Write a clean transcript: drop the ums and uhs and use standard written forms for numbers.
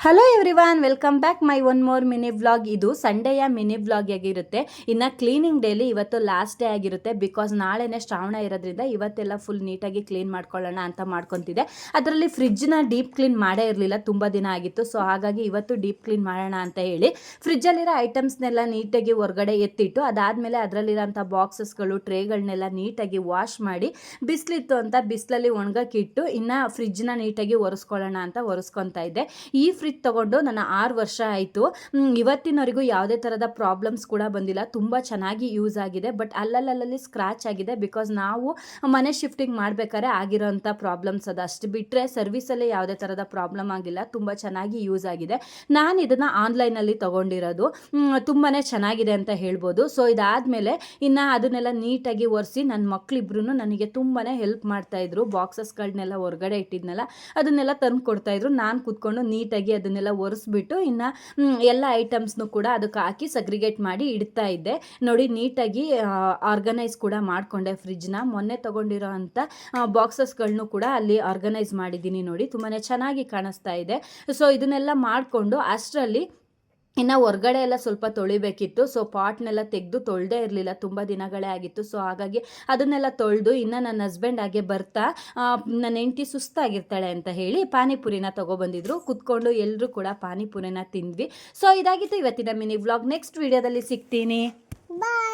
Hello everyone, welcome back my one more mini vlog. ಇದು ಸಂಡೇಯ mini vlog ಆಗಿರುತ್ತೆ. ಇನ್ನು cleaning daily ಇವತ್ತು last day ಆಗಿರುತ್ತೆ. ಬಿಕಾಸ್ ನಾಳೆನೇ ಶ್ರಾವಣ ಇರೋದ್ರಿಂದ ಇವತ್ತೆಲ್ಲ ಫುಲ್ ನೀಟಾಗಿ ಕ್ಲೀನ್ ಮಾಡ್ಕೊಳ್ಳೋಣ ಅಂತ ಮಾಡ್ಕೊತಿದ್ದೆ. ಅದರಲ್ಲಿ ಫ್ರಿಜ್ನ ಡೀಪ್ ಕ್ಲೀನ್ ಮಾಡೇ ಇರಲಿಲ್ಲ, ತುಂಬ ದಿನ ಆಗಿತ್ತು. ಸೊ ಹಾಗಾಗಿ ಇವತ್ತು ಡೀಪ್ ಕ್ಲೀನ್ ಮಾಡೋಣ ಅಂತ ಹೇಳಿ ಫ್ರಿಜ್ಜಲ್ಲಿರೋ ಐಟಮ್ಸ್ನೆಲ್ಲ ನೀಟಾಗಿ ಹೊರಗಡೆ ಎತ್ತಿಟ್ಟು, ಅದಾದಮೇಲೆ ಅದರಲ್ಲಿರೋಂಥ ಬಾಕ್ಸಸ್ಗಳು ಟ್ರೇಗಳನ್ನೆಲ್ಲ ನೀಟಾಗಿ ವಾಶ್ ಮಾಡಿ, ಬಿಸಿಲಿತ್ತು ಅಂತ ಬಿಸಿಲಲ್ಲಿ ಒಣಗಕ್ಕಿಟ್ಟು ಇನ್ನು ಫ್ರಿಜ್ನ ನೀಟಾಗಿ ಒರೆಸ್ಕೊಳ್ಳೋಣ ಅಂತ ಒರೆಸ್ಕೊತಾ ಇದ್ದೆ. ಈ ಫ್ರಿಜ್ ತಗೊಂಡು ನನ್ನ 6 ವರ್ಷ ಆಯಿತು. ಇವತ್ತಿನವರೆಗೂ ಯಾವುದೇ ಥರದ ಪ್ರಾಬ್ಲಮ್ಸ್ ಕೂಡ ಬಂದಿಲ್ಲ. ತುಂಬ ಚೆನ್ನಾಗಿ ಯೂಸ್ ಆಗಿದೆ. ಬಟ್ ಅಲ್ಲಲ್ಲಿ ಸ್ಕ್ರ್ಯಾಚ್ ಆಗಿದೆ. ಬಿಕಾಸ್ ನಾವು ಮನೆ ಶಿಫ್ಟಿಂಗ್ ಮಾಡಬೇಕಾದ್ರೆ ಆಗಿರೋಂಥ ಪ್ರಾಬ್ಲಮ್ಸ್ ಅದು. ಅಷ್ಟು ಬಿಟ್ಟರೆ ಸರ್ವಿಸಲ್ಲಿ ಯಾವುದೇ ಥರದ ಪ್ರಾಬ್ಲಮ್ ಆಗಿಲ್ಲ. ತುಂಬ ಚೆನ್ನಾಗಿ ಯೂಸ್ ಆಗಿದೆ. ನಾನು ಇದನ್ನು ಆನ್ಲೈನಲ್ಲಿ ತೊಗೊಂಡಿರೋದು. ತುಂಬಾ ಚೆನ್ನಾಗಿದೆ ಅಂತ ಹೇಳ್ಬೋದು. ಸೊ ಇದಾದಮೇಲೆ ಇನ್ನು ಅದನ್ನೆಲ್ಲ ನೀಟಾಗಿ ಒರೆಸಿ ನನ್ನ ಮಕ್ಕಳಿಬ್ರು ನನಗೆ ತುಂಬಾ ಹೆಲ್ಪ್ ಮಾಡ್ತಾಯಿದ್ರು. ಬಾಕ್ಸಸ್ಗಳನ್ನೆಲ್ಲ ಹೊರಗಡೆ ಇಟ್ಟಿದ್ನಲ್ಲ ಅದನ್ನೆಲ್ಲ ತಂದು ಕೊಡ್ತಾಯಿದ್ರು. ನಾನು ಕೂತ್ಕೊಂಡು ನೀಟಾಗಿ ಅದನ್ನೆಲ್ಲ ಒರೆಸ್ಬಿಟ್ಟು ಇನ್ನು ಎಲ್ಲ ಐಟಮ್ಸ್ನು ಕೂಡ ಅದಕ್ಕೆ ಹಾಕಿ ಸಗ್ರಿಗೇಟ್ ಮಾಡಿ ಇಡ್ತಾ ಇದ್ದೆ. ನೋಡಿ, ನೀಟಾಗಿ ಆರ್ಗನೈಸ್ ಕೂಡ ಮಾಡಿಕೊಂಡೆ ಫ್ರಿಜ್ನ. ಮೊನ್ನೆ ತೊಗೊಂಡಿರೋ ಅಂಥ ಬಾಕ್ಸಸ್ಗಳನ್ನೂ ಕೂಡ ಅಲ್ಲಿ ಆರ್ಗನೈಸ್ ಮಾಡಿದ್ದೀನಿ. ನೋಡಿ, ತುಂಬಾ ಚೆನ್ನಾಗಿ ಕಾಣಿಸ್ತಾ ಇದೆ. ಸೊ ಇದನ್ನೆಲ್ಲ ಮಾಡಿಕೊಂಡು ಅಷ್ಟರಲ್ಲಿ ಇನ್ನು ಹೊರ್ಗಡೆ ಎಲ್ಲ ಸ್ವಲ್ಪ ತೊಳಿಬೇಕಿತ್ತು. ಸೊ ಪಾಟ್ನೆಲ್ಲ ತೆಗೆದು ತೊಳೆದೇ ಇರಲಿಲ್ಲ, ತುಂಬ ದಿನಗಳೇ ಆಗಿತ್ತು. ಸೊ ಹಾಗಾಗಿ ಅದನ್ನೆಲ್ಲ ತೊಳೆದು ಇನ್ನು ನನ್ನ ಹಸ್ಬೆಂಡ್ ಹಾಗೆ ಬರ್ತಾ ನನ್ನ ಹೆಂಡತಿ ಸುಸ್ತಾಗಿರ್ತಾಳೆ ಅಂತ ಹೇಳಿ ಪಾನಿಪುರಿನ ತೊಗೊಬಂದಿದ್ರು. ಕುತ್ಕೊಂಡು ಎಲ್ಲರೂ ಕೂಡ ಪಾನಿಪುರಿನ ತಿಂದ್ವಿ. ಸೊ ಇದಾಗಿತ್ತು ಇವತ್ತಿನ ಮಿನಿ ವ್ಲಾಗ್. ನೆಕ್ಸ್ಟ್ ವಿಡಿಯೋದಲ್ಲಿ ಸಿಗ್ತೀನಿ. ಬಾಯ್.